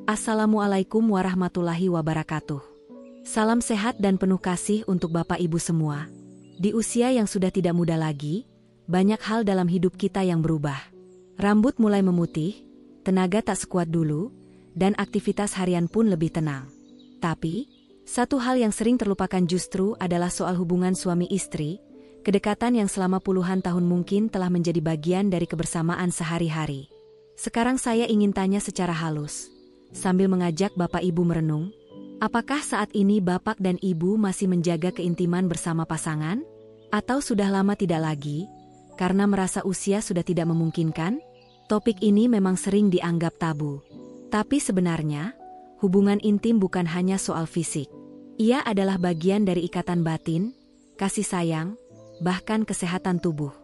Assalamualaikum warahmatullahi wabarakatuh. Salam sehat dan penuh kasih untuk Bapak Ibu semua. Di usia yang sudah tidak muda lagi, banyak hal dalam hidup kita yang berubah. Rambut mulai memutih, tenaga tak sekuat dulu, dan aktivitas harian pun lebih tenang. Tapi, satu hal yang sering terlupakan justru adalah soal hubungan suami istri, kedekatan yang selama puluhan tahun mungkin telah menjadi bagian dari kebersamaan sehari-hari. Sekarang saya ingin tanya secara halus, sambil mengajak Bapak Ibu merenung, apakah saat ini Bapak dan Ibu masih menjaga keintiman bersama pasangan? Atau sudah lama tidak lagi, karena merasa usia sudah tidak memungkinkan? Topik ini memang sering dianggap tabu. Tapi sebenarnya, hubungan intim bukan hanya soal fisik. Ia adalah bagian dari ikatan batin, kasih sayang, bahkan kesehatan tubuh.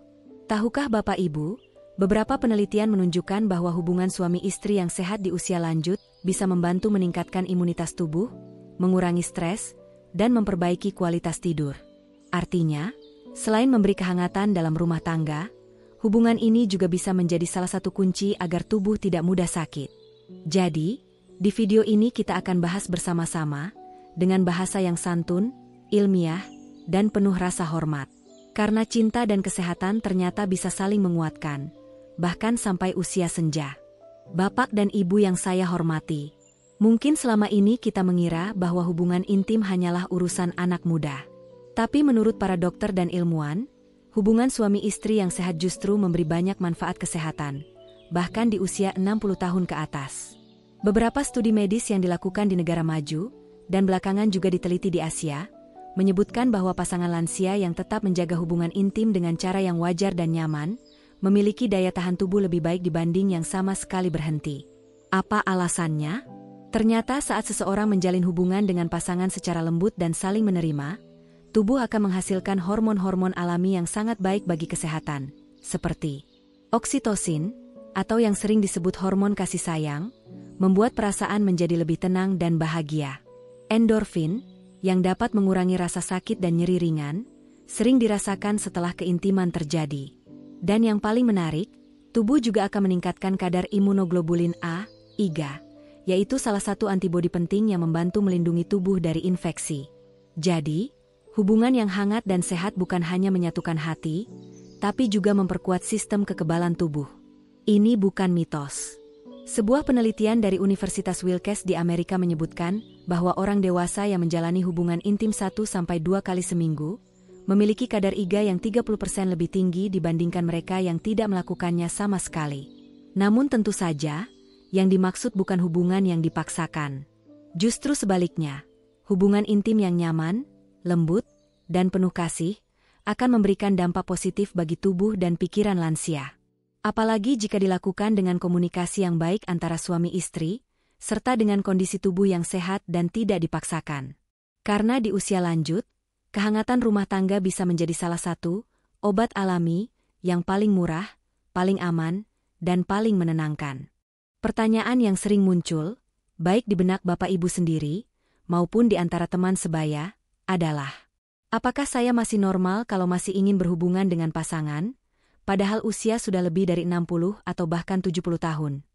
Tahukah Bapak Ibu, beberapa penelitian menunjukkan bahwa hubungan suami istri yang sehat di usia lanjut bisa membantu meningkatkan imunitas tubuh, mengurangi stres, dan memperbaiki kualitas tidur. Artinya, selain memberi kehangatan dalam rumah tangga, hubungan ini juga bisa menjadi salah satu kunci agar tubuh tidak mudah sakit. Jadi, di video ini kita akan bahas bersama-sama, dengan bahasa yang santun, ilmiah, dan penuh rasa hormat. Karena cinta dan kesehatan ternyata bisa saling menguatkan, bahkan sampai usia senja. Bapak dan Ibu yang saya hormati, mungkin selama ini kita mengira bahwa hubungan intim hanyalah urusan anak muda. Tapi menurut para dokter dan ilmuwan, hubungan suami istri yang sehat justru memberi banyak manfaat kesehatan, bahkan di usia 60 tahun ke atas. Beberapa studi medis yang dilakukan di negara maju, dan belakangan juga diteliti di Asia, menyebutkan bahwa pasangan lansia yang tetap menjaga hubungan intim dengan cara yang wajar dan nyaman, memiliki daya tahan tubuh lebih baik dibanding yang sama sekali berhenti. Apa alasannya? Ternyata saat seseorang menjalin hubungan dengan pasangan secara lembut dan saling menerima, tubuh akan menghasilkan hormon-hormon alami yang sangat baik bagi kesehatan, seperti oksitosin, atau yang sering disebut hormon kasih sayang, membuat perasaan menjadi lebih tenang dan bahagia. Endorfin, yang dapat mengurangi rasa sakit dan nyeri ringan, sering dirasakan setelah keintiman terjadi. Dan yang paling menarik, tubuh juga akan meningkatkan kadar imunoglobulin A, IgA, yaitu salah satu antibodi penting yang membantu melindungi tubuh dari infeksi. Jadi, hubungan yang hangat dan sehat bukan hanya menyatukan hati, tapi juga memperkuat sistem kekebalan tubuh. Ini bukan mitos. Sebuah penelitian dari Universitas Wilkes di Amerika menyebutkan bahwa orang dewasa yang menjalani hubungan intim 1-2 kali seminggu, memiliki kadar IgA yang 30% lebih tinggi dibandingkan mereka yang tidak melakukannya sama sekali. Namun tentu saja, yang dimaksud bukan hubungan yang dipaksakan. Justru sebaliknya, hubungan intim yang nyaman, lembut, dan penuh kasih, akan memberikan dampak positif bagi tubuh dan pikiran lansia. Apalagi jika dilakukan dengan komunikasi yang baik antara suami istri, serta dengan kondisi tubuh yang sehat dan tidak dipaksakan. Karena di usia lanjut, kehangatan rumah tangga bisa menjadi salah satu obat alami yang paling murah, paling aman, dan paling menenangkan. Pertanyaan yang sering muncul, baik di benak Bapak Ibu sendiri, maupun di antara teman sebaya, adalah, apakah saya masih normal kalau masih ingin berhubungan dengan pasangan, padahal usia sudah lebih dari 60 atau bahkan 70 tahun?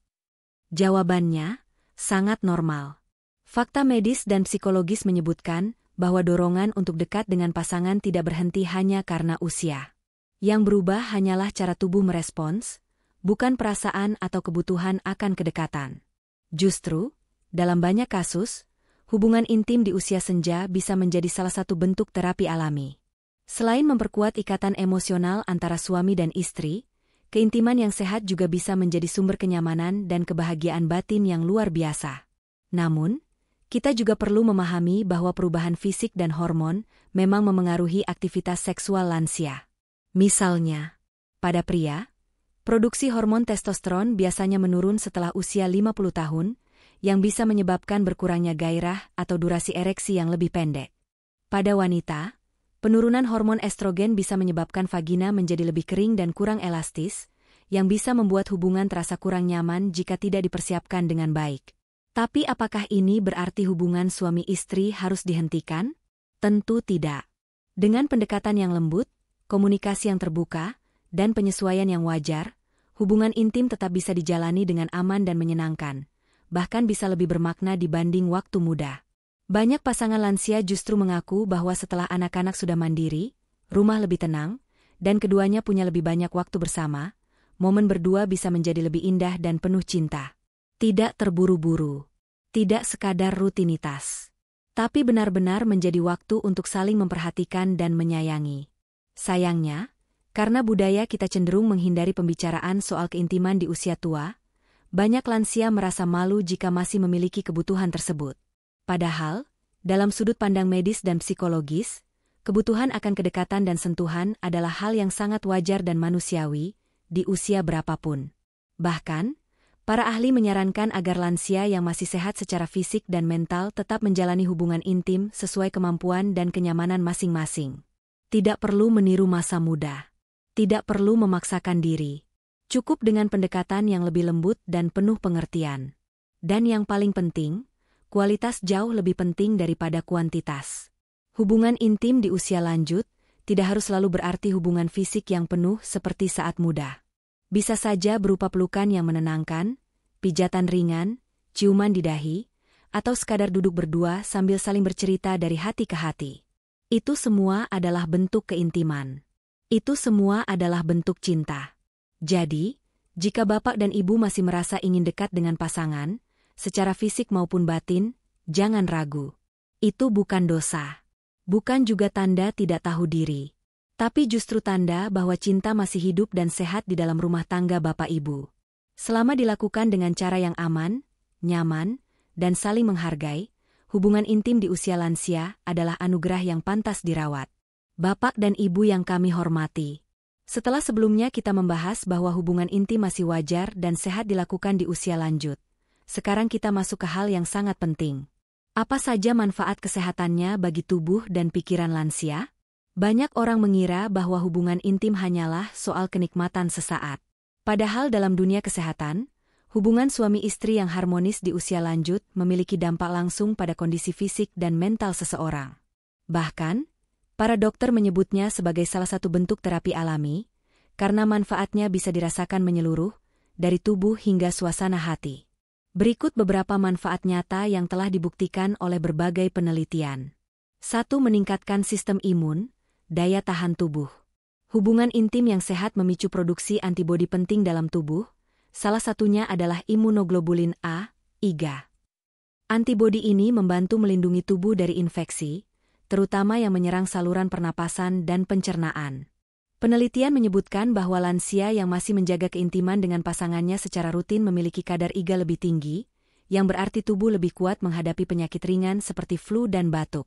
Jawabannya, sangat normal. Fakta medis dan psikologis menyebutkan bahwa dorongan untuk dekat dengan pasangan tidak berhenti hanya karena usia. Yang berubah hanyalah cara tubuh merespons, bukan perasaan atau kebutuhan akan kedekatan. Justru, dalam banyak kasus, hubungan intim di usia senja bisa menjadi salah satu bentuk terapi alami. Selain memperkuat ikatan emosional antara suami dan istri, keintiman yang sehat juga bisa menjadi sumber kenyamanan dan kebahagiaan batin yang luar biasa. Namun, kita juga perlu memahami bahwa perubahan fisik dan hormon memang memengaruhi aktivitas seksual lansia. Misalnya, pada pria, produksi hormon testosteron biasanya menurun setelah usia 50 tahun, yang bisa menyebabkan berkurangnya gairah atau durasi ereksi yang lebih pendek. Pada wanita, penurunan hormon estrogen bisa menyebabkan vagina menjadi lebih kering dan kurang elastis, yang bisa membuat hubungan terasa kurang nyaman jika tidak dipersiapkan dengan baik. Tapi apakah ini berarti hubungan suami istri harus dihentikan? Tentu tidak. Dengan pendekatan yang lembut, komunikasi yang terbuka, dan penyesuaian yang wajar, hubungan intim tetap bisa dijalani dengan aman dan menyenangkan, bahkan bisa lebih bermakna dibanding waktu muda. Banyak pasangan lansia justru mengaku bahwa setelah anak-anak sudah mandiri, rumah lebih tenang, dan keduanya punya lebih banyak waktu bersama, momen berdua bisa menjadi lebih indah dan penuh cinta. Tidak terburu-buru. Tidak sekadar rutinitas. Tapi benar-benar menjadi waktu untuk saling memperhatikan dan menyayangi. Sayangnya, karena budaya kita cenderung menghindari pembicaraan soal keintiman di usia tua, banyak lansia merasa malu jika masih memiliki kebutuhan tersebut. Padahal, dalam sudut pandang medis dan psikologis, kebutuhan akan kedekatan dan sentuhan adalah hal yang sangat wajar dan manusiawi, di usia berapapun. Bahkan, para ahli menyarankan agar lansia yang masih sehat secara fisik dan mental tetap menjalani hubungan intim sesuai kemampuan dan kenyamanan masing-masing. Tidak perlu meniru masa muda. Tidak perlu memaksakan diri. Cukup dengan pendekatan yang lebih lembut dan penuh pengertian. Dan yang paling penting, kualitas jauh lebih penting daripada kuantitas. Hubungan intim di usia lanjut tidak harus selalu berarti hubungan fisik yang penuh seperti saat muda. Bisa saja berupa pelukan yang menenangkan, pijatan ringan, ciuman di dahi, atau sekadar duduk berdua sambil saling bercerita dari hati ke hati. Itu semua adalah bentuk keintiman. Itu semua adalah bentuk cinta. Jadi, jika bapak dan ibu masih merasa ingin dekat dengan pasangan, secara fisik maupun batin, jangan ragu. Itu bukan dosa. Bukan juga tanda tidak tahu diri. Tapi justru tanda bahwa cinta masih hidup dan sehat di dalam rumah tangga bapak ibu. Selama dilakukan dengan cara yang aman, nyaman, dan saling menghargai, hubungan intim di usia lansia adalah anugerah yang pantas dirawat. Bapak dan ibu yang kami hormati. Setelah sebelumnya kita membahas bahwa hubungan intim masih wajar dan sehat dilakukan di usia lanjut. Sekarang kita masuk ke hal yang sangat penting. Apa saja manfaat kesehatannya bagi tubuh dan pikiran lansia? Banyak orang mengira bahwa hubungan intim hanyalah soal kenikmatan sesaat. Padahal dalam dunia kesehatan, hubungan suami istri yang harmonis di usia lanjut memiliki dampak langsung pada kondisi fisik dan mental seseorang. Bahkan, para dokter menyebutnya sebagai salah satu bentuk terapi alami, karena manfaatnya bisa dirasakan menyeluruh, dari tubuh hingga suasana hati. Berikut beberapa manfaat nyata yang telah dibuktikan oleh berbagai penelitian. 1. Meningkatkan sistem imun, daya tahan tubuh. Hubungan intim yang sehat memicu produksi antibodi penting dalam tubuh, salah satunya adalah imunoglobulin A, IgA. Antibodi ini membantu melindungi tubuh dari infeksi, terutama yang menyerang saluran pernapasan dan pencernaan. Penelitian menyebutkan bahwa lansia yang masih menjaga keintiman dengan pasangannya secara rutin memiliki kadar IgA lebih tinggi, yang berarti tubuh lebih kuat menghadapi penyakit ringan seperti flu dan batuk.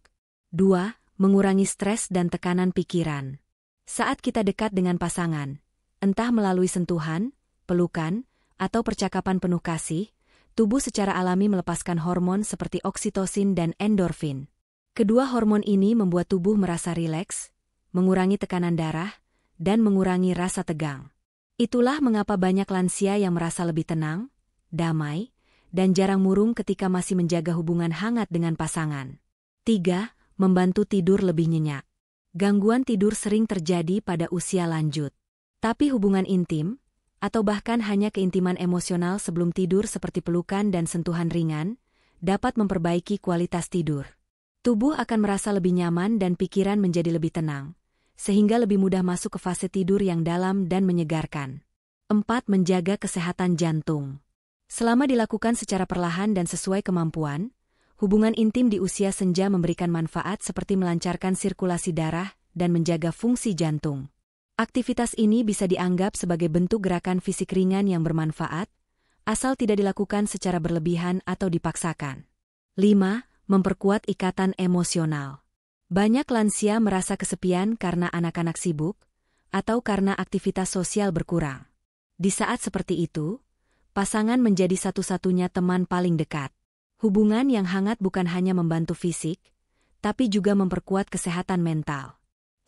2. Mengurangi stres dan tekanan pikiran. Saat kita dekat dengan pasangan, entah melalui sentuhan, pelukan, atau percakapan penuh kasih, tubuh secara alami melepaskan hormon seperti oksitosin dan endorfin. Kedua hormon ini membuat tubuh merasa rileks, mengurangi tekanan darah, dan mengurangi rasa tegang. Itulah mengapa banyak lansia yang merasa lebih tenang, damai, dan jarang murung ketika masih menjaga hubungan hangat dengan pasangan. 3. Membantu tidur lebih nyenyak. Gangguan tidur sering terjadi pada usia lanjut. Tapi hubungan intim, atau bahkan hanya keintiman emosional sebelum tidur seperti pelukan dan sentuhan ringan, dapat memperbaiki kualitas tidur. Tubuh akan merasa lebih nyaman dan pikiran menjadi lebih tenang, sehingga lebih mudah masuk ke fase tidur yang dalam dan menyegarkan. 4. Menjaga kesehatan jantung. Selama dilakukan secara perlahan dan sesuai kemampuan, hubungan intim di usia senja memberikan manfaat seperti melancarkan sirkulasi darah dan menjaga fungsi jantung. Aktivitas ini bisa dianggap sebagai bentuk gerakan fisik ringan yang bermanfaat, asal tidak dilakukan secara berlebihan atau dipaksakan. 5. Memperkuat ikatan emosional. Banyak lansia merasa kesepian karena anak-anak sibuk, atau karena aktivitas sosial berkurang. Di saat seperti itu, pasangan menjadi satu-satunya teman paling dekat. Hubungan yang hangat bukan hanya membantu fisik, tapi juga memperkuat kesehatan mental.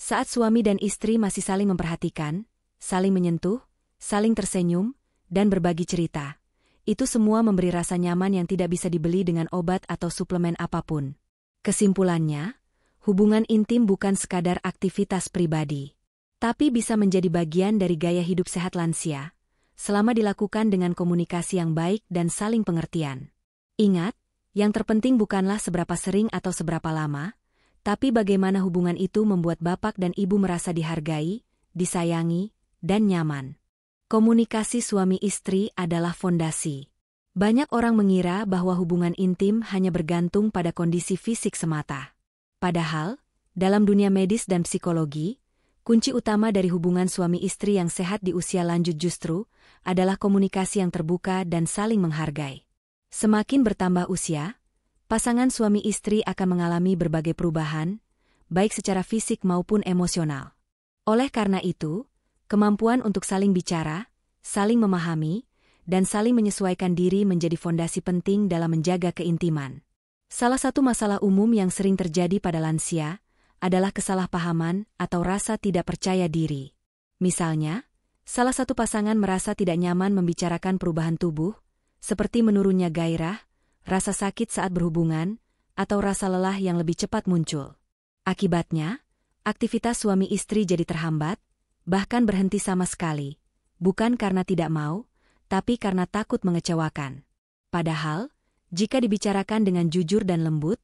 Saat suami dan istri masih saling memperhatikan, saling menyentuh, saling tersenyum, dan berbagi cerita, itu semua memberi rasa nyaman yang tidak bisa dibeli dengan obat atau suplemen apapun. Kesimpulannya, hubungan intim bukan sekadar aktivitas pribadi, tapi bisa menjadi bagian dari gaya hidup sehat lansia, selama dilakukan dengan komunikasi yang baik dan saling pengertian. Ingat, yang terpenting bukanlah seberapa sering atau seberapa lama, tapi bagaimana hubungan itu membuat bapak dan ibu merasa dihargai, disayangi, dan nyaman. Komunikasi suami istri adalah fondasi. Banyak orang mengira bahwa hubungan intim hanya bergantung pada kondisi fisik semata. Padahal, dalam dunia medis dan psikologi, kunci utama dari hubungan suami istri yang sehat di usia lanjut justru adalah komunikasi yang terbuka dan saling menghargai. Semakin bertambah usia, pasangan suami istri akan mengalami berbagai perubahan, baik secara fisik maupun emosional. Oleh karena itu, kemampuan untuk saling bicara, saling memahami, dan saling menyesuaikan diri menjadi fondasi penting dalam menjaga keintiman. Salah satu masalah umum yang sering terjadi pada lansia adalah kesalahpahaman atau rasa tidak percaya diri. Misalnya, salah satu pasangan merasa tidak nyaman membicarakan perubahan tubuh, seperti menurunnya gairah, rasa sakit saat berhubungan, atau rasa lelah yang lebih cepat muncul. Akibatnya, aktivitas suami istri jadi terhambat, bahkan berhenti sama sekali, bukan karena tidak mau, tapi karena takut mengecewakan. Padahal, jika dibicarakan dengan jujur dan lembut,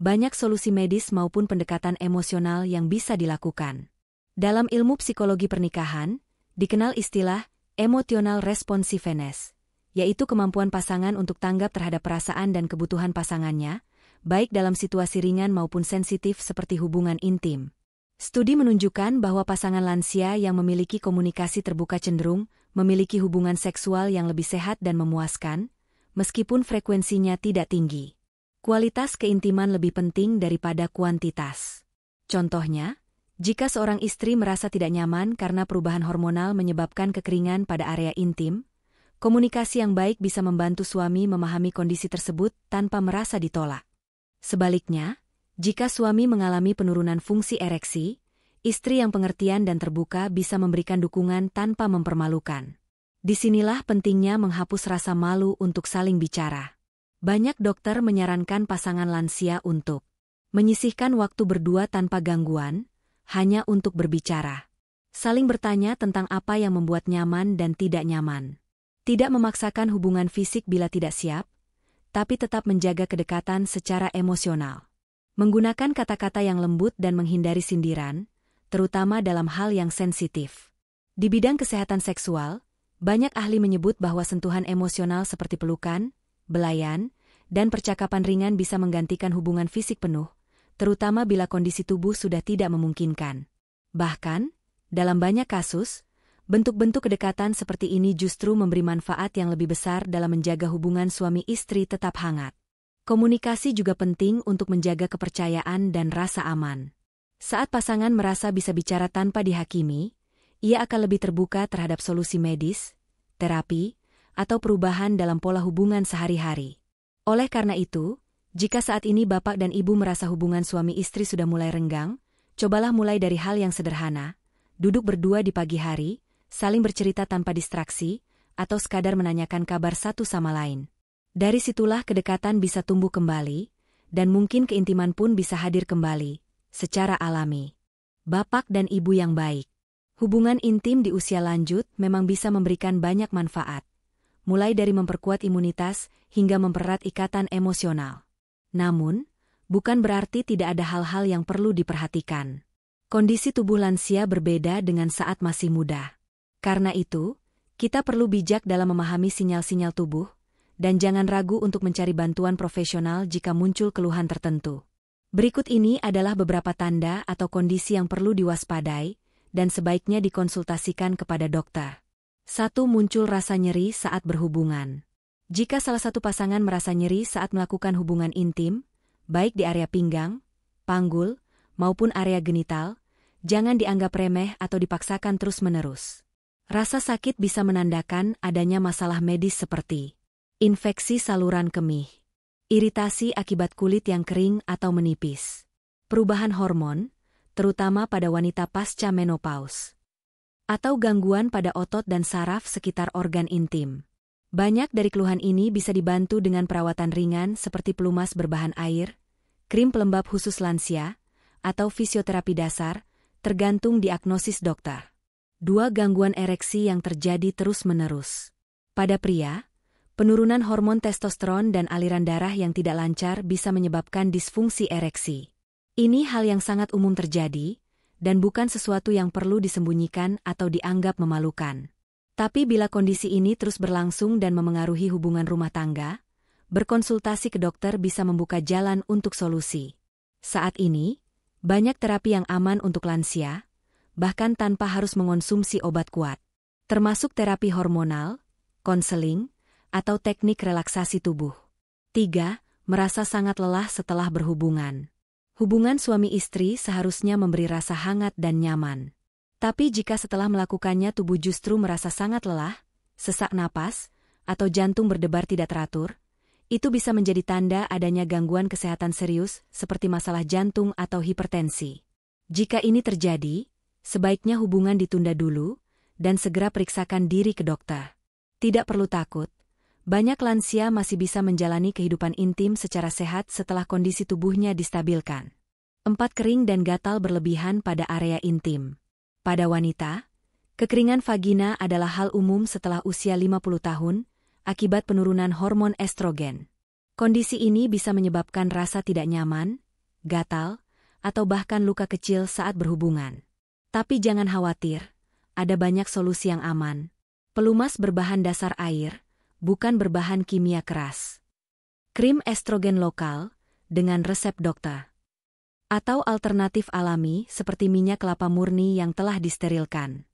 banyak solusi medis maupun pendekatan emosional yang bisa dilakukan. Dalam ilmu psikologi pernikahan, dikenal istilah emotional responsiveness, yaitu kemampuan pasangan untuk tanggap terhadap perasaan dan kebutuhan pasangannya, baik dalam situasi ringan maupun sensitif seperti hubungan intim. Studi menunjukkan bahwa pasangan lansia yang memiliki komunikasi terbuka cenderung memiliki hubungan seksual yang lebih sehat dan memuaskan, meskipun frekuensinya tidak tinggi. Kualitas keintiman lebih penting daripada kuantitas. Contohnya, jika seorang istri merasa tidak nyaman karena perubahan hormonal menyebabkan kekeringan pada area intim, komunikasi yang baik bisa membantu suami memahami kondisi tersebut tanpa merasa ditolak. Sebaliknya, jika suami mengalami penurunan fungsi ereksi, istri yang pengertian dan terbuka bisa memberikan dukungan tanpa mempermalukan. Disinilah pentingnya menghapus rasa malu untuk saling bicara. Banyak dokter menyarankan pasangan lansia untuk menyisihkan waktu berdua tanpa gangguan, hanya untuk berbicara. Saling bertanya tentang apa yang membuat nyaman dan tidak nyaman. Tidak memaksakan hubungan fisik bila tidak siap, tapi tetap menjaga kedekatan secara emosional. Menggunakan kata-kata yang lembut dan menghindari sindiran, terutama dalam hal yang sensitif. Di bidang kesehatan seksual, banyak ahli menyebut bahwa sentuhan emosional seperti pelukan, belayan, dan percakapan ringan bisa menggantikan hubungan fisik penuh, terutama bila kondisi tubuh sudah tidak memungkinkan. Bahkan, dalam banyak kasus, bentuk-bentuk kedekatan seperti ini justru memberi manfaat yang lebih besar dalam menjaga hubungan suami istri tetap hangat. Komunikasi juga penting untuk menjaga kepercayaan dan rasa aman. Saat pasangan merasa bisa bicara tanpa dihakimi, ia akan lebih terbuka terhadap solusi medis, terapi, atau perubahan dalam pola hubungan sehari-hari. Oleh karena itu, jika saat ini bapak dan ibu merasa hubungan suami istri sudah mulai renggang, cobalah mulai dari hal yang sederhana, duduk berdua di pagi hari, saling bercerita tanpa distraksi, atau sekadar menanyakan kabar satu sama lain. Dari situlah kedekatan bisa tumbuh kembali, dan mungkin keintiman pun bisa hadir kembali, secara alami. Bapak dan ibu yang baik. Hubungan intim di usia lanjut memang bisa memberikan banyak manfaat, mulai dari memperkuat imunitas hingga mempererat ikatan emosional. Namun, bukan berarti tidak ada hal-hal yang perlu diperhatikan. Kondisi tubuh lansia berbeda dengan saat masih muda. Karena itu, kita perlu bijak dalam memahami sinyal-sinyal tubuh, dan jangan ragu untuk mencari bantuan profesional jika muncul keluhan tertentu. Berikut ini adalah beberapa tanda atau kondisi yang perlu diwaspadai, dan sebaiknya dikonsultasikan kepada dokter. 1. Muncul rasa nyeri saat berhubungan. Jika salah satu pasangan merasa nyeri saat melakukan hubungan intim, baik di area pinggang, panggul, maupun area genital, jangan dianggap remeh atau dipaksakan terus-menerus. Rasa sakit bisa menandakan adanya masalah medis seperti infeksi saluran kemih, iritasi akibat kulit yang kering atau menipis, perubahan hormon, terutama pada wanita pasca menopause, atau gangguan pada otot dan saraf sekitar organ intim. Banyak dari keluhan ini bisa dibantu dengan perawatan ringan seperti pelumas berbahan air, krim pelembab khusus lansia, atau fisioterapi dasar, tergantung diagnosis dokter. 2. Gangguan ereksi yang terjadi terus-menerus. Pada pria, Penurunan hormon testosteron dan aliran darah yang tidak lancar bisa menyebabkan disfungsi ereksi. Ini hal yang sangat umum terjadi, dan bukan sesuatu yang perlu disembunyikan atau dianggap memalukan. Tapi bila kondisi ini terus berlangsung dan memengaruhi hubungan rumah tangga, berkonsultasi ke dokter bisa membuka jalan untuk solusi. Saat ini, banyak terapi yang aman untuk lansia, bahkan tanpa harus mengonsumsi obat kuat. Termasuk terapi hormonal, konseling, atau teknik relaksasi tubuh. 3. Merasa sangat lelah setelah berhubungan. Hubungan suami istri seharusnya memberi rasa hangat dan nyaman. Tapi jika setelah melakukannya tubuh justru merasa sangat lelah, sesak napas, atau jantung berdebar tidak teratur, itu bisa menjadi tanda adanya gangguan kesehatan serius seperti masalah jantung atau hipertensi. Jika ini terjadi, sebaiknya hubungan ditunda dulu dan segera periksakan diri ke dokter. Tidak perlu takut. Banyak lansia masih bisa menjalani kehidupan intim secara sehat setelah kondisi tubuhnya distabilkan. 4. Kering dan gatal berlebihan pada area intim. Pada wanita, kekeringan vagina adalah hal umum setelah usia 50 tahun akibat penurunan hormon estrogen. Kondisi ini bisa menyebabkan rasa tidak nyaman, gatal, atau bahkan luka kecil saat berhubungan. Tapi jangan khawatir, ada banyak solusi yang aman. Pelumas berbahan dasar air, bukan berbahan kimia keras. Krim estrogen lokal, dengan resep dokter. Atau alternatif alami seperti minyak kelapa murni yang telah disterilkan.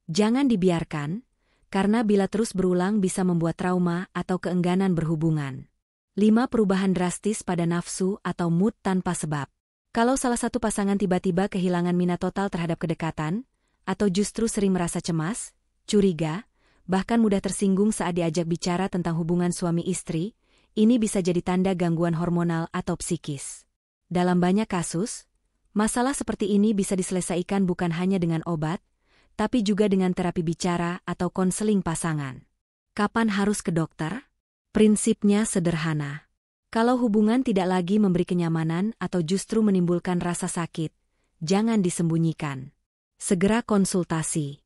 Jangan dibiarkan, karena bila terus berulang bisa membuat trauma atau keengganan berhubungan. 5. Perubahan drastis pada nafsu atau mood tanpa sebab. Kalau salah satu pasangan tiba-tiba kehilangan minat total terhadap kedekatan, atau justru sering merasa cemas, curiga, bahkan mudah tersinggung saat diajak bicara tentang hubungan suami istri, ini bisa jadi tanda gangguan hormonal atau psikis. Dalam banyak kasus, masalah seperti ini bisa diselesaikan bukan hanya dengan obat, tapi juga dengan terapi bicara atau konseling pasangan. Kapan harus ke dokter? Prinsipnya sederhana. Kalau hubungan tidak lagi memberi kenyamanan atau justru menimbulkan rasa sakit, jangan disembunyikan. Segera konsultasi.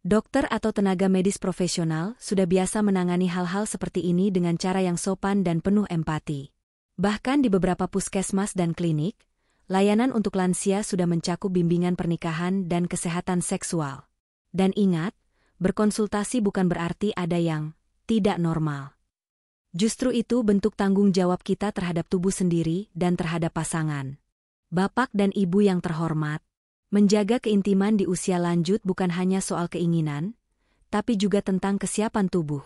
Dokter atau tenaga medis profesional sudah biasa menangani hal-hal seperti ini dengan cara yang sopan dan penuh empati. Bahkan di beberapa puskesmas dan klinik, layanan untuk lansia sudah mencakup bimbingan pernikahan dan kesehatan seksual. Dan ingat, berkonsultasi bukan berarti ada yang tidak normal. Justru itu bentuk tanggung jawab kita terhadap tubuh sendiri dan terhadap pasangan. Bapak dan Ibu yang terhormat, menjaga keintiman di usia lanjut bukan hanya soal keinginan, tapi juga tentang kesiapan tubuh.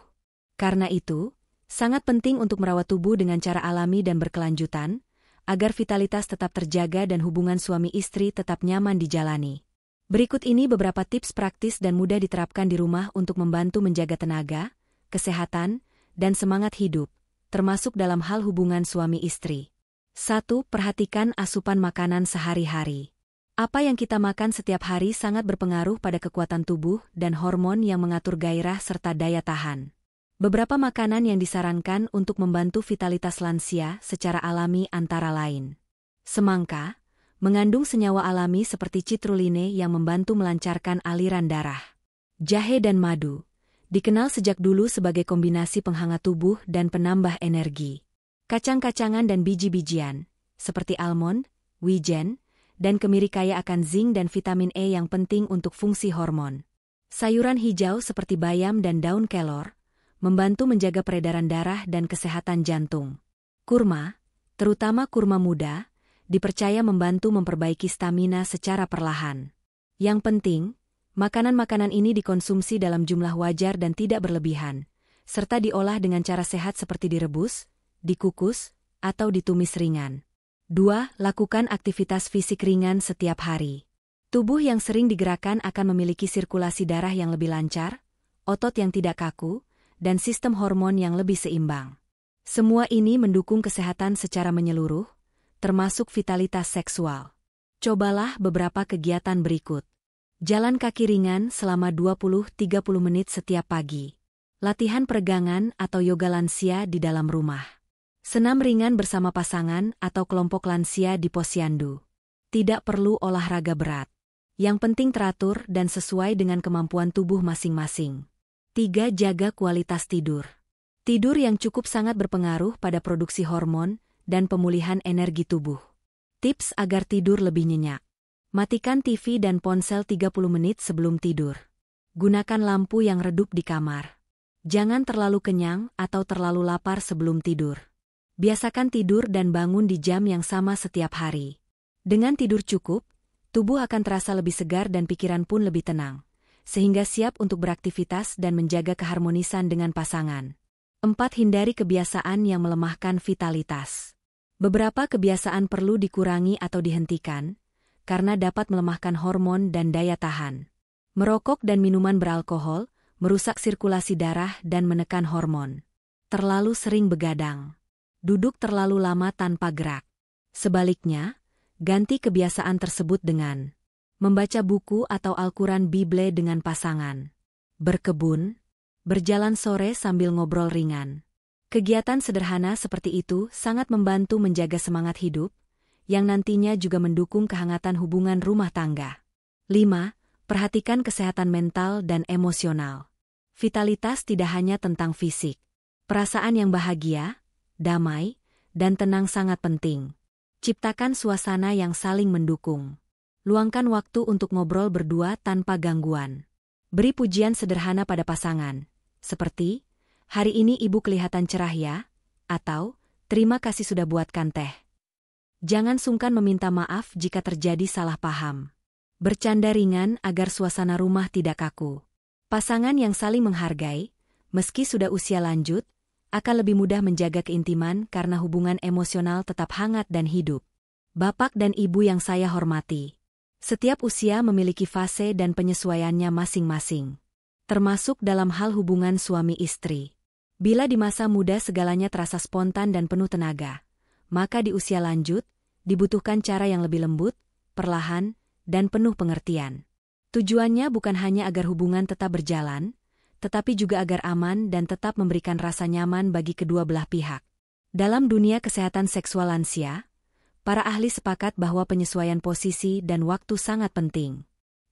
Karena itu, sangat penting untuk merawat tubuh dengan cara alami dan berkelanjutan, agar vitalitas tetap terjaga dan hubungan suami istri tetap nyaman dijalani. Berikut ini beberapa tips praktis dan mudah diterapkan di rumah untuk membantu menjaga tenaga, kesehatan, dan semangat hidup, termasuk dalam hal hubungan suami istri. 1. Perhatikan asupan makanan sehari-hari. Apa yang kita makan setiap hari sangat berpengaruh pada kekuatan tubuh dan hormon yang mengatur gairah serta daya tahan. Beberapa makanan yang disarankan untuk membantu vitalitas lansia secara alami antara lain. Semangka, mengandung senyawa alami seperti citruline yang membantu melancarkan aliran darah. Jahe dan madu, dikenal sejak dulu sebagai kombinasi penghangat tubuh dan penambah energi. Kacang-kacangan dan biji-bijian, seperti almond, wijen, dan kemiri kaya akan zinc dan vitamin E yang penting untuk fungsi hormon. Sayuran hijau seperti bayam dan daun kelor, membantu menjaga peredaran darah dan kesehatan jantung. Kurma, terutama kurma muda, dipercaya membantu memperbaiki stamina secara perlahan. Yang penting, makanan-makanan ini dikonsumsi dalam jumlah wajar dan tidak berlebihan, serta diolah dengan cara sehat seperti direbus, dikukus, atau ditumis ringan. 2. Lakukan aktivitas fisik ringan setiap hari. Tubuh yang sering digerakkan akan memiliki sirkulasi darah yang lebih lancar, otot yang tidak kaku, dan sistem hormon yang lebih seimbang. Semua ini mendukung kesehatan secara menyeluruh, termasuk vitalitas seksual. Cobalah beberapa kegiatan berikut. Jalan kaki ringan selama 20-30 menit setiap pagi. Latihan peregangan atau yoga lansia di dalam rumah. Senam ringan bersama pasangan atau kelompok lansia di posyandu. Tidak perlu olahraga berat. Yang penting teratur dan sesuai dengan kemampuan tubuh masing-masing. 3. Jaga kualitas tidur. Tidur yang cukup sangat berpengaruh pada produksi hormon dan pemulihan energi tubuh. Tips agar tidur lebih nyenyak. Matikan TV dan ponsel 30 menit sebelum tidur. Gunakan lampu yang redup di kamar. Jangan terlalu kenyang atau terlalu lapar sebelum tidur. Biasakan tidur dan bangun di jam yang sama setiap hari. Dengan tidur cukup, tubuh akan terasa lebih segar dan pikiran pun lebih tenang, sehingga siap untuk beraktivitas dan menjaga keharmonisan dengan pasangan. 4. Hindari kebiasaan yang melemahkan vitalitas. Beberapa kebiasaan perlu dikurangi atau dihentikan, karena dapat melemahkan hormon dan daya tahan. Merokok dan minuman beralkohol merusak sirkulasi darah dan menekan hormon. Terlalu sering begadang. Duduk terlalu lama tanpa gerak. Sebaliknya, ganti kebiasaan tersebut dengan membaca buku atau Al-Quran Bible dengan pasangan, berkebun, berjalan sore sambil ngobrol ringan. Kegiatan sederhana seperti itu sangat membantu menjaga semangat hidup, yang nantinya juga mendukung kehangatan hubungan rumah tangga. 5. Perhatikan kesehatan mental dan emosional. Vitalitas tidak hanya tentang fisik. Perasaan yang bahagia, damai, dan tenang sangat penting. Ciptakan suasana yang saling mendukung. Luangkan waktu untuk ngobrol berdua tanpa gangguan. Beri pujian sederhana pada pasangan, seperti, "Hari ini ibu kelihatan cerah ya," atau, "Terima kasih sudah buatkan teh." Jangan sungkan meminta maaf jika terjadi salah paham. Bercanda ringan agar suasana rumah tidak kaku. Pasangan yang saling menghargai, meski sudah usia lanjut, akan lebih mudah menjaga keintiman karena hubungan emosional tetap hangat dan hidup. Bapak dan ibu yang saya hormati. Setiap usia memiliki fase dan penyesuaiannya masing-masing. Termasuk dalam hal hubungan suami istri. Bila di masa muda segalanya terasa spontan dan penuh tenaga, maka di usia lanjut, dibutuhkan cara yang lebih lembut, perlahan, dan penuh pengertian. Tujuannya bukan hanya agar hubungan tetap berjalan, tetapi juga agar aman dan tetap memberikan rasa nyaman bagi kedua belah pihak. Dalam dunia kesehatan seksual lansia, para ahli sepakat bahwa penyesuaian posisi dan waktu sangat penting.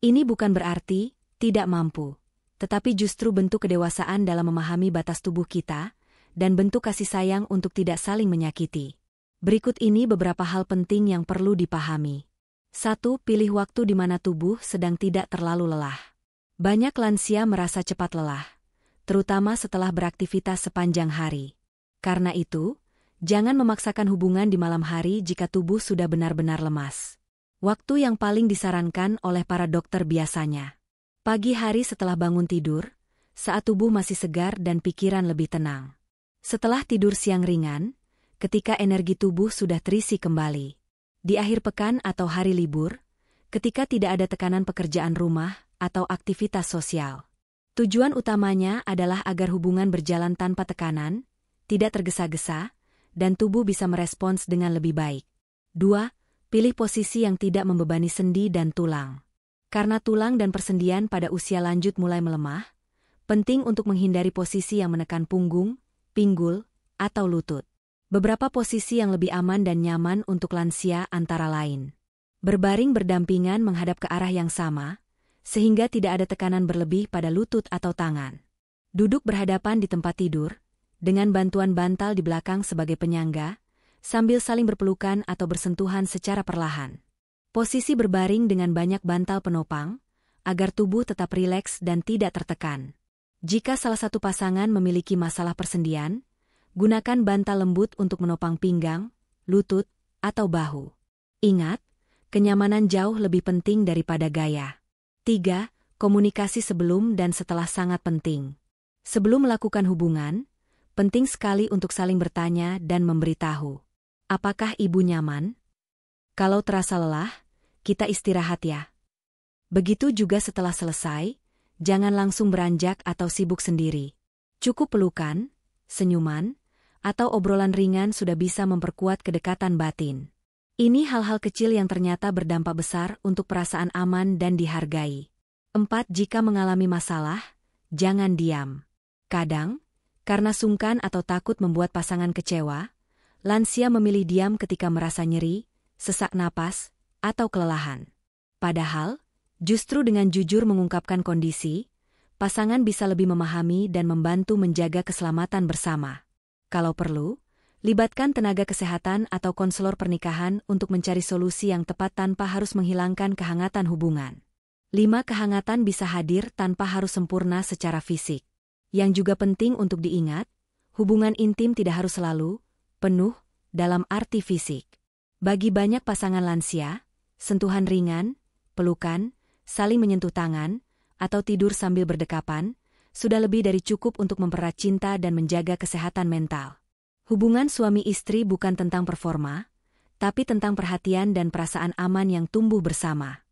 Ini bukan berarti tidak mampu, tetapi justru bentuk kedewasaan dalam memahami batas tubuh kita, dan bentuk kasih sayang untuk tidak saling menyakiti. Berikut ini beberapa hal penting yang perlu dipahami. 1. Pilih waktu di mana tubuh sedang tidak terlalu lelah. Banyak lansia merasa cepat lelah, terutama setelah beraktivitas sepanjang hari. Karena itu, jangan memaksakan hubungan di malam hari jika tubuh sudah benar-benar lemas. Waktu yang paling disarankan oleh para dokter biasanya pagi hari setelah bangun tidur, saat tubuh masih segar dan pikiran lebih tenang. Setelah tidur siang ringan, ketika energi tubuh sudah terisi kembali. Di akhir pekan atau hari libur, ketika tidak ada tekanan pekerjaan rumah atau aktivitas sosial. Tujuan utamanya adalah agar hubungan berjalan tanpa tekanan, tidak tergesa-gesa, dan tubuh bisa merespons dengan lebih baik. 2. Pilih posisi yang tidak membebani sendi dan tulang. Karena tulang dan persendian pada usia lanjut mulai melemah, penting untuk menghindari posisi yang menekan punggung, pinggul, atau lutut. Beberapa posisi yang lebih aman dan nyaman untuk lansia antara lain: berbaring berdampingan menghadap ke arah yang sama, sehingga tidak ada tekanan berlebih pada lutut atau tangan. Duduk berhadapan di tempat tidur, dengan bantuan bantal di belakang sebagai penyangga, sambil saling berpelukan atau bersentuhan secara perlahan. Posisi berbaring dengan banyak bantal penopang, agar tubuh tetap rileks dan tidak tertekan. Jika salah satu pasangan memiliki masalah persendian, gunakan bantal lembut untuk menopang pinggang, lutut, atau bahu. Ingat, kenyamanan jauh lebih penting daripada gaya. 3. Komunikasi sebelum dan setelah sangat penting. Sebelum melakukan hubungan, penting sekali untuk saling bertanya dan memberitahu. Apakah ibu nyaman? Kalau terasa lelah, kita istirahat ya. Begitu juga setelah selesai, jangan langsung beranjak atau sibuk sendiri. Cukup pelukan, senyuman, atau obrolan ringan sudah bisa memperkuat kedekatan batin. Ini hal-hal kecil yang ternyata berdampak besar untuk perasaan aman dan dihargai. 4. Jika mengalami masalah, jangan diam. Kadang, karena sungkan atau takut membuat pasangan kecewa, lansia memilih diam ketika merasa nyeri, sesak napas, atau kelelahan. Padahal, justru dengan jujur mengungkapkan kondisi, pasangan bisa lebih memahami dan membantu menjaga keselamatan bersama. Kalau perlu, libatkan tenaga kesehatan atau konselor pernikahan untuk mencari solusi yang tepat tanpa harus menghilangkan kehangatan hubungan. 5. Kehangatan bisa hadir tanpa harus sempurna secara fisik. Yang juga penting untuk diingat, hubungan intim tidak harus selalu penuh dalam arti fisik. Bagi banyak pasangan lansia, sentuhan ringan, pelukan, saling menyentuh tangan, atau tidur sambil berdekapan, sudah lebih dari cukup untuk mempererat cinta dan menjaga kesehatan mental. Hubungan suami istri bukan tentang performa, tapi tentang perhatian dan perasaan aman yang tumbuh bersama.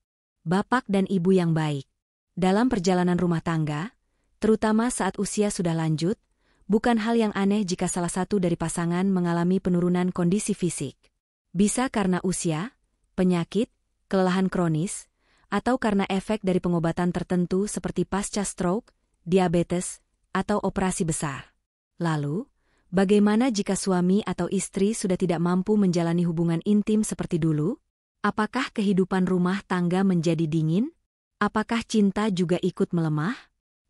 Bapak dan ibu yang baik. Dalam perjalanan rumah tangga, terutama saat usia sudah lanjut, bukan hal yang aneh jika salah satu dari pasangan mengalami penurunan kondisi fisik. Bisa karena usia, penyakit, kelelahan kronis, atau karena efek dari pengobatan tertentu seperti pasca stroke, diabetes, atau operasi besar. Lalu, bagaimana jika suami atau istri sudah tidak mampu menjalani hubungan intim seperti dulu? Apakah kehidupan rumah tangga menjadi dingin? Apakah cinta juga ikut melemah?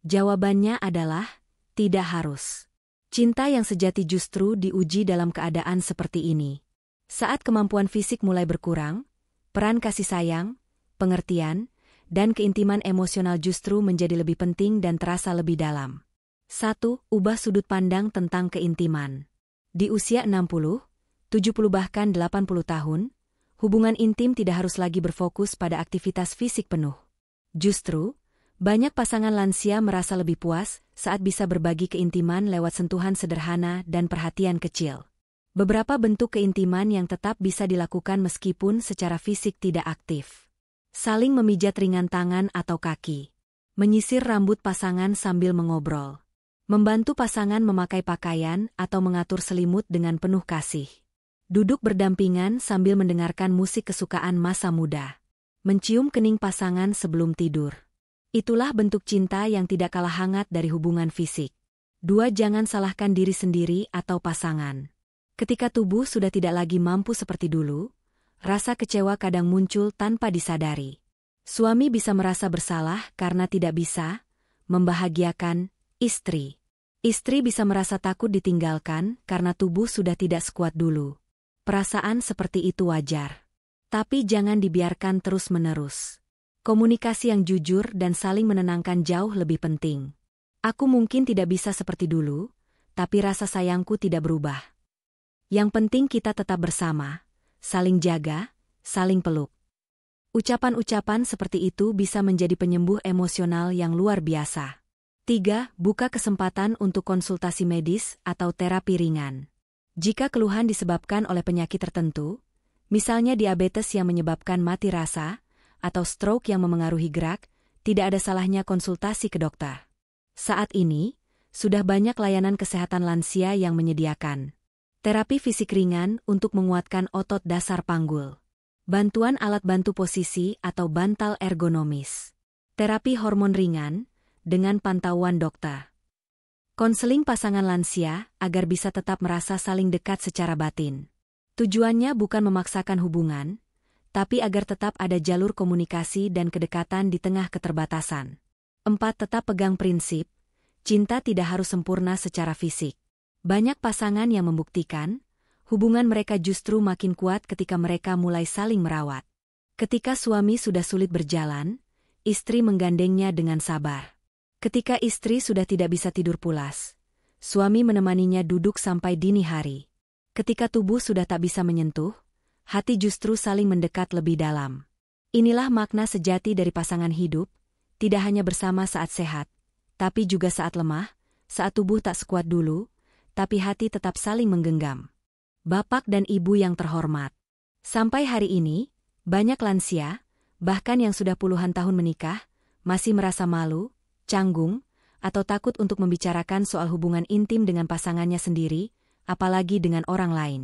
Jawabannya adalah, tidak harus. Cinta yang sejati justru diuji dalam keadaan seperti ini. Saat kemampuan fisik mulai berkurang, peran kasih sayang, pengertian, dan keintiman emosional justru menjadi lebih penting dan terasa lebih dalam. 1. Ubah sudut pandang tentang keintiman. Di usia 60, 70 bahkan 80 tahun, hubungan intim tidak harus lagi berfokus pada aktivitas fisik penuh. Justru, banyak pasangan lansia merasa lebih puas saat bisa berbagi keintiman lewat sentuhan sederhana dan perhatian kecil. Beberapa bentuk keintiman yang tetap bisa dilakukan meskipun secara fisik tidak aktif. Saling memijat ringan tangan atau kaki. Menyisir rambut pasangan sambil mengobrol. Membantu pasangan memakai pakaian atau mengatur selimut dengan penuh kasih. Duduk berdampingan sambil mendengarkan musik kesukaan masa muda. Mencium kening pasangan sebelum tidur. Itulah bentuk cinta yang tidak kalah hangat dari hubungan fisik. 2. Jangan salahkan diri sendiri atau pasangan. Ketika tubuh sudah tidak lagi mampu seperti dulu, rasa kecewa kadang muncul tanpa disadari. Suami bisa merasa bersalah karena tidak bisa membahagiakan istri. Istri bisa merasa takut ditinggalkan karena tubuh sudah tidak sekuat dulu. Perasaan seperti itu wajar. Tapi jangan dibiarkan terus-menerus. Komunikasi yang jujur dan saling menenangkan jauh lebih penting. Aku mungkin tidak bisa seperti dulu, tapi rasa sayangku tidak berubah. Yang penting kita tetap bersama, saling jaga, saling peluk. Ucapan-ucapan seperti itu bisa menjadi penyembuh emosional yang luar biasa. 3. Buka kesempatan untuk konsultasi medis atau terapi ringan. Jika keluhan disebabkan oleh penyakit tertentu, misalnya diabetes yang menyebabkan mati rasa, atau stroke yang memengaruhi gerak, tidak ada salahnya konsultasi ke dokter. Saat ini, sudah banyak layanan kesehatan lansia yang menyediakan terapi fisik ringan untuk menguatkan otot dasar panggul. Bantuan alat bantu posisi atau bantal ergonomis. Terapi hormon ringan, dengan pantauan dokter. Konseling pasangan lansia agar bisa tetap merasa saling dekat secara batin. Tujuannya bukan memaksakan hubungan, tapi agar tetap ada jalur komunikasi dan kedekatan di tengah keterbatasan. 4. Tetap pegang prinsip, cinta tidak harus sempurna secara fisik. Banyak pasangan yang membuktikan, hubungan mereka justru makin kuat ketika mereka mulai saling merawat. Ketika suami sudah sulit berjalan, istri menggandengnya dengan sabar. Ketika istri sudah tidak bisa tidur pulas, suami menemaninya duduk sampai dini hari. Ketika tubuh sudah tak bisa menyentuh, hati justru saling mendekat lebih dalam. Inilah makna sejati dari pasangan hidup, tidak hanya bersama saat sehat, tapi juga saat lemah, saat tubuh tak sekuat dulu, tapi hati tetap saling menggenggam. Bapak dan ibu yang terhormat. Sampai hari ini, banyak lansia, bahkan yang sudah puluhan tahun menikah, masih merasa malu, canggung, atau takut untuk membicarakan soal hubungan intim dengan pasangannya sendiri, apalagi dengan orang lain.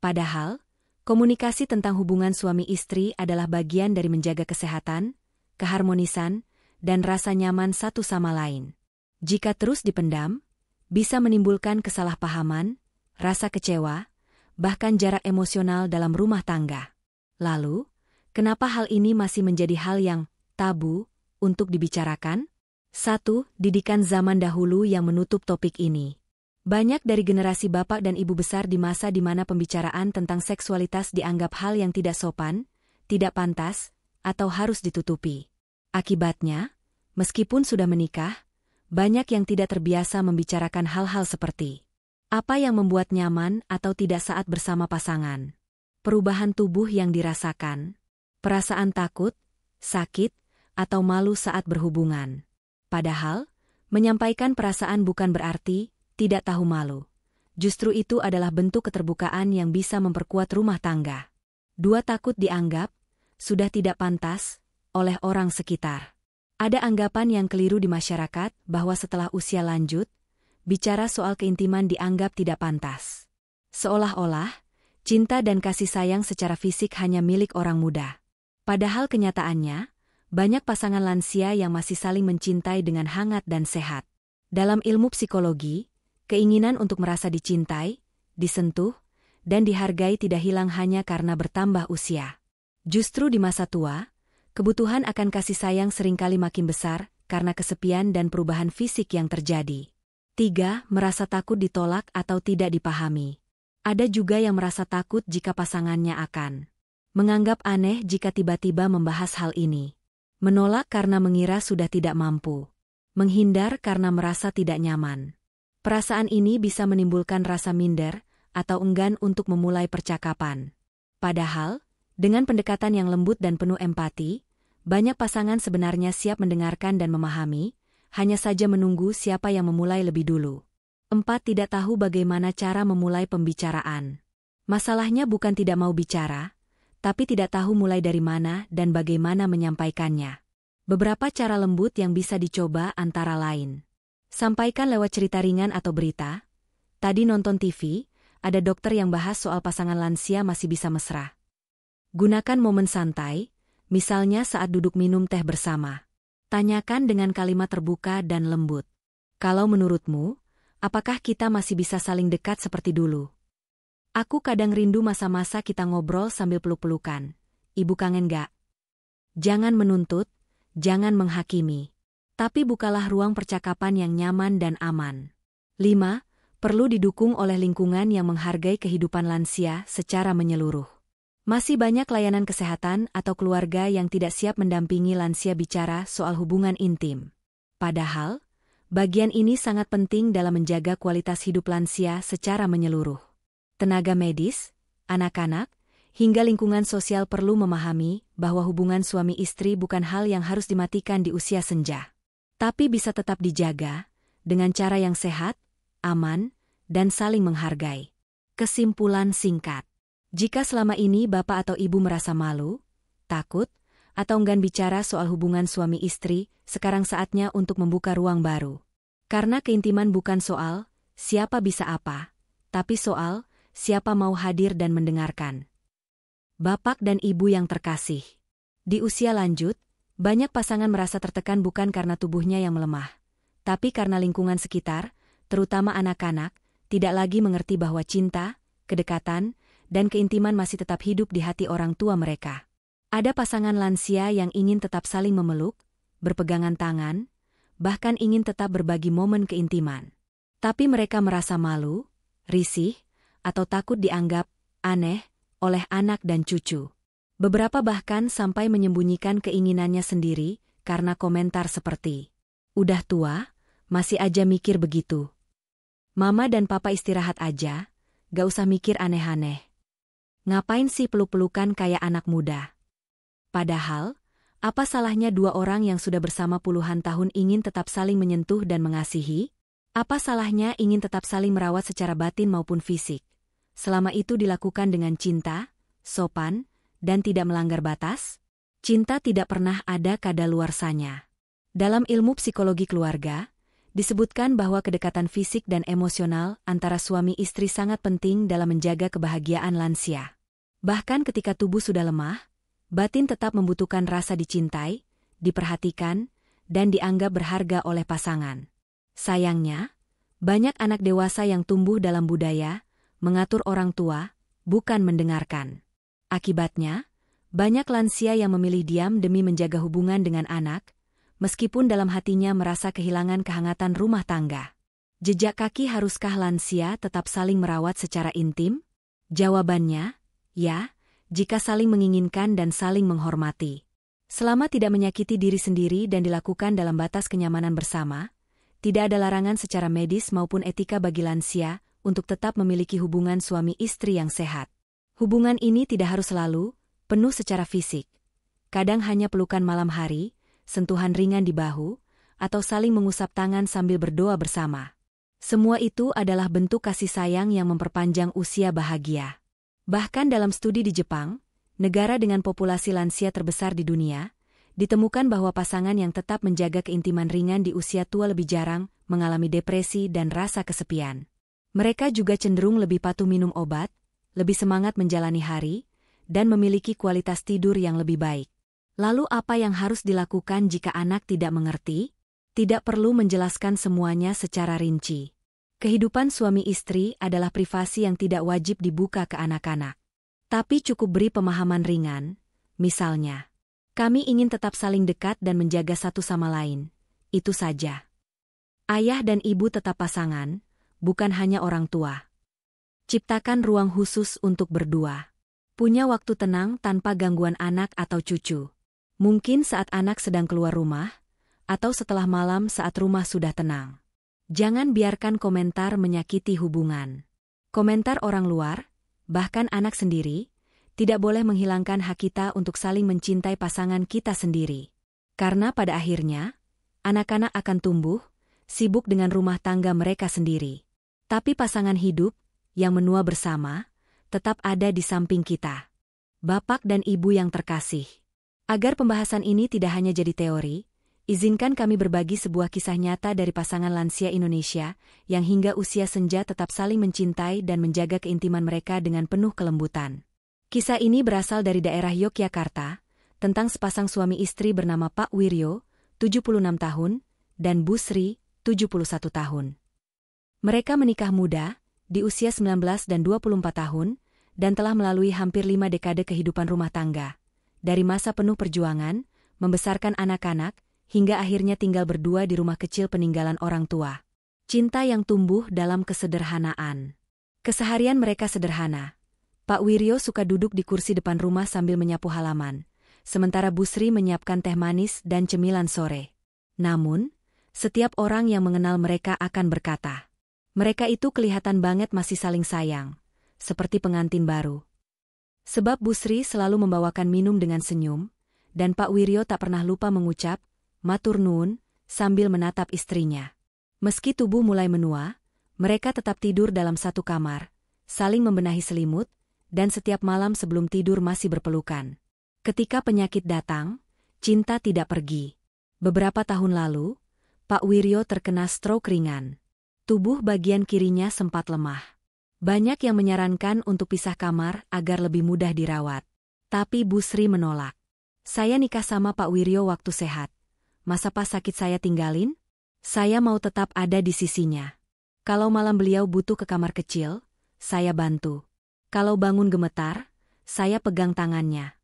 Padahal, komunikasi tentang hubungan suami istri adalah bagian dari menjaga kesehatan, keharmonisan, dan rasa nyaman satu sama lain. Jika terus dipendam, bisa menimbulkan kesalahpahaman, rasa kecewa, bahkan jarak emosional dalam rumah tangga. Lalu, kenapa hal ini masih menjadi hal yang tabu untuk dibicarakan? 1. Didikan zaman dahulu yang menutup topik ini. Banyak dari generasi bapak dan ibu besar di masa di mana pembicaraan tentang seksualitas dianggap hal yang tidak sopan, tidak pantas, atau harus ditutupi. Akibatnya, meskipun sudah menikah, banyak yang tidak terbiasa membicarakan hal-hal seperti apa yang membuat nyaman atau tidak saat bersama pasangan, perubahan tubuh yang dirasakan, perasaan takut, sakit, atau malu saat berhubungan. Padahal, menyampaikan perasaan bukan berarti tidak tahu malu. Justru itu adalah bentuk keterbukaan yang bisa memperkuat rumah tangga. 2. Takut dianggap sudah tidak pantas oleh orang sekitar. Ada anggapan yang keliru di masyarakat bahwa setelah usia lanjut, bicara soal keintiman dianggap tidak pantas. Seolah-olah, cinta dan kasih sayang secara fisik hanya milik orang muda. Padahal kenyataannya, banyak pasangan lansia yang masih saling mencintai dengan hangat dan sehat. Dalam ilmu psikologi, keinginan untuk merasa dicintai, disentuh, dan dihargai tidak hilang hanya karena bertambah usia. Justru di masa tua, kebutuhan akan kasih sayang seringkali makin besar karena kesepian dan perubahan fisik yang terjadi. 3. Merasa takut ditolak atau tidak dipahami. Ada juga yang merasa takut jika pasangannya akan menganggap aneh jika tiba-tiba membahas hal ini. Menolak karena mengira sudah tidak mampu. Menghindar karena merasa tidak nyaman. Perasaan ini bisa menimbulkan rasa minder atau enggan untuk memulai percakapan. Padahal, dengan pendekatan yang lembut dan penuh empati, banyak pasangan sebenarnya siap mendengarkan dan memahami, hanya saja menunggu siapa yang memulai lebih dulu. 4. Tidak tahu bagaimana cara memulai pembicaraan. Masalahnya bukan tidak mau bicara, tapi tidak tahu mulai dari mana dan bagaimana menyampaikannya. Beberapa cara lembut yang bisa dicoba antara lain. Sampaikan lewat cerita ringan atau berita. Tadi nonton TV, ada dokter yang bahas soal pasangan lansia masih bisa mesra. Gunakan momen santai, misalnya saat duduk minum teh bersama. Tanyakan dengan kalimat terbuka dan lembut. Kalau menurutmu, apakah kita masih bisa saling dekat seperti dulu? Aku kadang rindu masa-masa kita ngobrol sambil peluk-pelukan. Ibu kangen gak? Jangan menuntut, jangan menghakimi. Tapi bukalah ruang percakapan yang nyaman dan aman. 5. Perlu didukung oleh lingkungan yang menghargai kehidupan lansia secara menyeluruh. Masih banyak layanan kesehatan atau keluarga yang tidak siap mendampingi lansia bicara soal hubungan intim. Padahal, bagian ini sangat penting dalam menjaga kualitas hidup lansia secara menyeluruh. Tenaga medis, anak-anak, hingga lingkungan sosial perlu memahami bahwa hubungan suami istri bukan hal yang harus dimatikan di usia senja. Tapi bisa tetap dijaga, dengan cara yang sehat, aman, dan saling menghargai. Kesimpulan singkat. Jika selama ini bapak atau ibu merasa malu, takut, atau enggan bicara soal hubungan suami istri, sekarang saatnya untuk membuka ruang baru. Karena keintiman bukan soal siapa bisa apa, tapi soal siapa mau hadir dan mendengarkan. Bapak dan ibu yang terkasih. Di usia lanjut, banyak pasangan merasa tertekan bukan karena tubuhnya yang melemah, tapi karena lingkungan sekitar, terutama anak-anak, tidak lagi mengerti bahwa cinta, kedekatan, dan keintiman masih tetap hidup di hati orang tua mereka. Ada pasangan lansia yang ingin tetap saling memeluk, berpegangan tangan, bahkan ingin tetap berbagi momen keintiman. Tapi mereka merasa malu, risih, atau takut dianggap aneh oleh anak dan cucu. Beberapa bahkan sampai menyembunyikan keinginannya sendiri karena komentar seperti, "Udah tua, masih aja mikir begitu. Mama dan papa istirahat aja, gak usah mikir aneh-aneh. Ngapain sih peluk-pelukan kayak anak muda?" Padahal, apa salahnya dua orang yang sudah bersama puluhan tahun ingin tetap saling menyentuh dan mengasihi? Apa salahnya ingin tetap saling merawat secara batin maupun fisik? Selama itu dilakukan dengan cinta, sopan, dan tidak melanggar batas? Cinta tidak pernah ada kadaluarsanya. Dalam ilmu psikologi keluarga, disebutkan bahwa kedekatan fisik dan emosional antara suami istri sangat penting dalam menjaga kebahagiaan lansia. Bahkan ketika tubuh sudah lemah, batin tetap membutuhkan rasa dicintai, diperhatikan, dan dianggap berharga oleh pasangan. Sayangnya, banyak anak dewasa yang tumbuh dalam budaya mengatur orang tua, bukan mendengarkan. Akibatnya, banyak lansia yang memilih diam demi menjaga hubungan dengan anak, meskipun dalam hatinya merasa kehilangan kehangatan rumah tangga. Jejak kaki haruskah lansia tetap saling merawat secara intim? Jawabannya, ya, jika saling menginginkan dan saling menghormati. Selama tidak menyakiti diri sendiri dan dilakukan dalam batas kenyamanan bersama, tidak ada larangan secara medis maupun etika bagi lansia untuk tetap memiliki hubungan suami istri yang sehat. Hubungan ini tidak harus selalu penuh secara fisik. Kadang hanya pelukan malam hari, sentuhan ringan di bahu, atau saling mengusap tangan sambil berdoa bersama. Semua itu adalah bentuk kasih sayang yang memperpanjang usia bahagia. Bahkan dalam studi di Jepang, negara dengan populasi lansia terbesar di dunia, ditemukan bahwa pasangan yang tetap menjaga keintiman ringan di usia tua lebih jarang mengalami depresi dan rasa kesepian. Mereka juga cenderung lebih patuh minum obat, lebih semangat menjalani hari, dan memiliki kualitas tidur yang lebih baik. Lalu apa yang harus dilakukan jika anak tidak mengerti? Tidak perlu menjelaskan semuanya secara rinci. Kehidupan suami istri adalah privasi yang tidak wajib dibuka ke anak-anak. Tapi cukup beri pemahaman ringan, misalnya, kami ingin tetap saling dekat dan menjaga satu sama lain. Itu saja. Ayah dan ibu tetap pasangan, bukan hanya orang tua. Ciptakan ruang khusus untuk berdua. Punya waktu tenang tanpa gangguan anak atau cucu. Mungkin saat anak sedang keluar rumah, atau setelah malam saat rumah sudah tenang. Jangan biarkan komentar menyakiti hubungan. Komentar orang luar, bahkan anak sendiri, tidak boleh menghilangkan hak kita untuk saling mencintai pasangan kita sendiri. Karena pada akhirnya, anak-anak akan tumbuh, sibuk dengan rumah tangga mereka sendiri. Tapi pasangan hidup, yang menua bersama, tetap ada di samping kita. Bapak dan Ibu yang terkasih. Agar pembahasan ini tidak hanya jadi teori, izinkan kami berbagi sebuah kisah nyata dari pasangan lansia Indonesia yang hingga usia senja tetap saling mencintai dan menjaga keintiman mereka dengan penuh kelembutan. Kisah ini berasal dari daerah Yogyakarta, tentang sepasang suami istri bernama Pak Wiryo, 76 tahun, dan Bu Sri, 71 tahun. Mereka menikah muda, di usia 19 dan 24 tahun, dan telah melalui hampir 5 dekade kehidupan rumah tangga. Dari masa penuh perjuangan, membesarkan anak-anak, hingga akhirnya tinggal berdua di rumah kecil peninggalan orang tua. Cinta yang tumbuh dalam kesederhanaan. Keseharian mereka sederhana. Pak Wiryo suka duduk di kursi depan rumah sambil menyapu halaman, sementara Bu Sri menyiapkan teh manis dan cemilan sore. Namun, setiap orang yang mengenal mereka akan berkata, mereka itu kelihatan banget masih saling sayang, seperti pengantin baru. Sebab Bu Sri selalu membawakan minum dengan senyum, dan Pak Wiryo tak pernah lupa mengucap, matur nuwun, sambil menatap istrinya. Meski tubuh mulai menua, mereka tetap tidur dalam satu kamar, saling membenahi selimut, dan setiap malam sebelum tidur masih berpelukan. Ketika penyakit datang, cinta tidak pergi. Beberapa tahun lalu, Pak Wiryo terkena stroke ringan. Tubuh bagian kirinya sempat lemah. Banyak yang menyarankan untuk pisah kamar agar lebih mudah dirawat. Tapi Bu Sri menolak. Saya nikah sama Pak Wiryo waktu sehat. Masa pas sakit saya tinggalin? Saya mau tetap ada di sisinya. Kalau malam beliau butuh ke kamar kecil, saya bantu. Kalau bangun gemetar, saya pegang tangannya.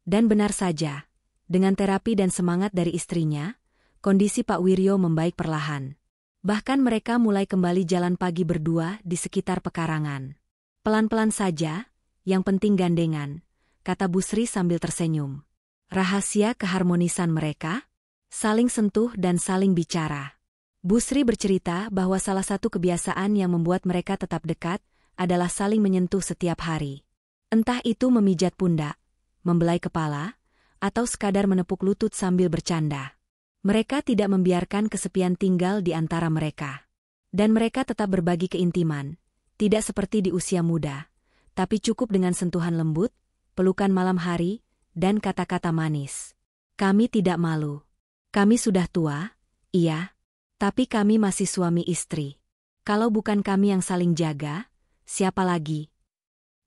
Dan benar saja, dengan terapi dan semangat dari istrinya, kondisi Pak Wiryo membaik perlahan. Bahkan mereka mulai kembali jalan pagi berdua di sekitar pekarangan. Pelan-pelan saja, yang penting gandengan, kata Bu Sri sambil tersenyum. Rahasia keharmonisan mereka? Saling sentuh dan saling bicara. Bu Sri bercerita bahwa salah satu kebiasaan yang membuat mereka tetap dekat adalah saling menyentuh setiap hari. Entah itu memijat pundak, membelai kepala, atau sekadar menepuk lutut sambil bercanda. Mereka tidak membiarkan kesepian tinggal di antara mereka. Dan mereka tetap berbagi keintiman, tidak seperti di usia muda, tapi cukup dengan sentuhan lembut, pelukan malam hari, dan kata-kata manis. Kami tidak malu. Kami sudah tua, iya, tapi kami masih suami istri. Kalau bukan kami yang saling jaga, siapa lagi?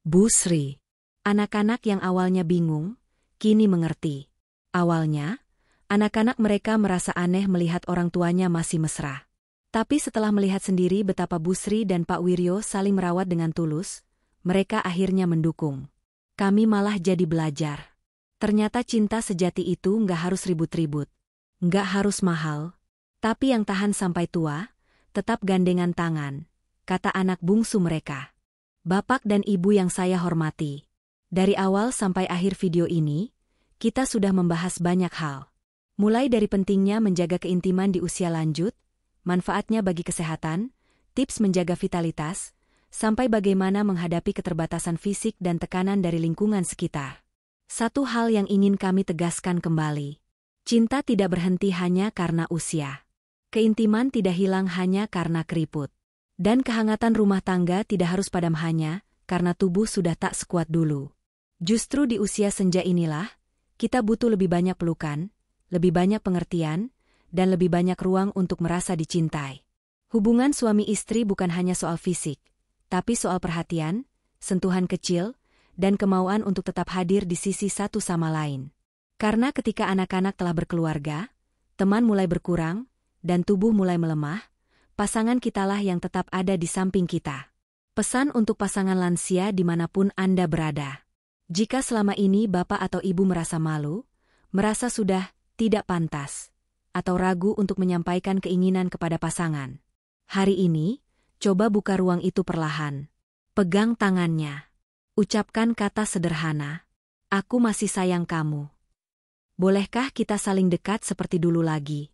Bu Sri. Anak-anak yang awalnya bingung, kini mengerti. Awalnya, anak-anak mereka merasa aneh melihat orang tuanya masih mesra. Tapi setelah melihat sendiri betapa Bu Sri dan Pak Wiryo saling merawat dengan tulus, mereka akhirnya mendukung. Kami malah jadi belajar. Ternyata cinta sejati itu nggak harus ribut-ribut. Nggak harus mahal, tapi yang tahan sampai tua, tetap gandengan tangan, kata anak bungsu mereka. Bapak dan ibu yang saya hormati, dari awal sampai akhir video ini, kita sudah membahas banyak hal. Mulai dari pentingnya menjaga keintiman di usia lanjut, manfaatnya bagi kesehatan, tips menjaga vitalitas, sampai bagaimana menghadapi keterbatasan fisik dan tekanan dari lingkungan sekitar. Satu hal yang ingin kami tegaskan kembali. Cinta tidak berhenti hanya karena usia. Keintiman tidak hilang hanya karena keriput. Dan kehangatan rumah tangga tidak harus padam hanya karena tubuh sudah tak sekuat dulu. Justru di usia senja inilah, kita butuh lebih banyak pelukan, lebih banyak pengertian, dan lebih banyak ruang untuk merasa dicintai. Hubungan suami istri bukan hanya soal fisik, tapi soal perhatian, sentuhan kecil, dan kemauan untuk tetap hadir di sisi satu sama lain. Karena ketika anak-anak telah berkeluarga, teman mulai berkurang, dan tubuh mulai melemah, pasangan kitalah yang tetap ada di samping kita. Pesan untuk pasangan lansia dimanapun Anda berada. Jika selama ini bapak atau ibu merasa malu, merasa sudah tidak pantas, atau ragu untuk menyampaikan keinginan kepada pasangan, hari ini, coba buka ruang itu perlahan. Pegang tangannya. Ucapkan kata sederhana, "Aku masih sayang kamu. Bolehkah kita saling dekat seperti dulu lagi?"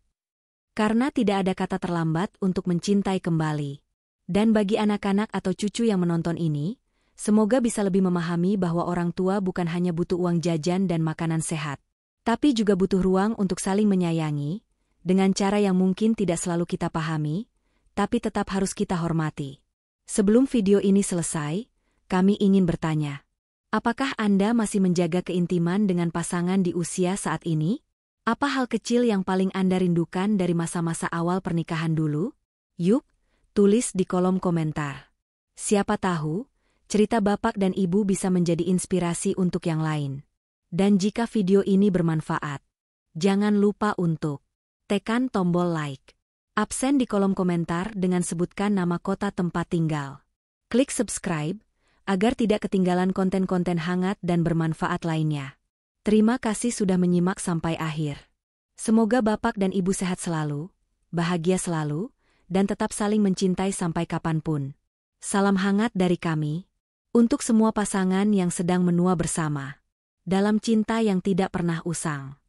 Karena tidak ada kata terlambat untuk mencintai kembali. Dan bagi anak-anak atau cucu yang menonton ini, semoga bisa lebih memahami bahwa orang tua bukan hanya butuh uang jajan dan makanan sehat, tapi juga butuh ruang untuk saling menyayangi, dengan cara yang mungkin tidak selalu kita pahami, tapi tetap harus kita hormati. Sebelum video ini selesai, kami ingin bertanya, apakah Anda masih menjaga keintiman dengan pasangan di usia saat ini? Apa hal kecil yang paling Anda rindukan dari masa-masa awal pernikahan dulu? Yuk, tulis di kolom komentar. Siapa tahu, cerita bapak dan ibu bisa menjadi inspirasi untuk yang lain. Dan jika video ini bermanfaat, jangan lupa untuk tekan tombol like. Absen di kolom komentar dengan sebutkan nama kota tempat tinggal. Klik subscribe, agar tidak ketinggalan konten-konten hangat dan bermanfaat lainnya. Terima kasih sudah menyimak sampai akhir. Semoga bapak dan ibu sehat selalu, bahagia selalu, dan tetap saling mencintai sampai kapanpun. Salam hangat dari kami, untuk semua pasangan yang sedang menua bersama, dalam cinta yang tidak pernah usang.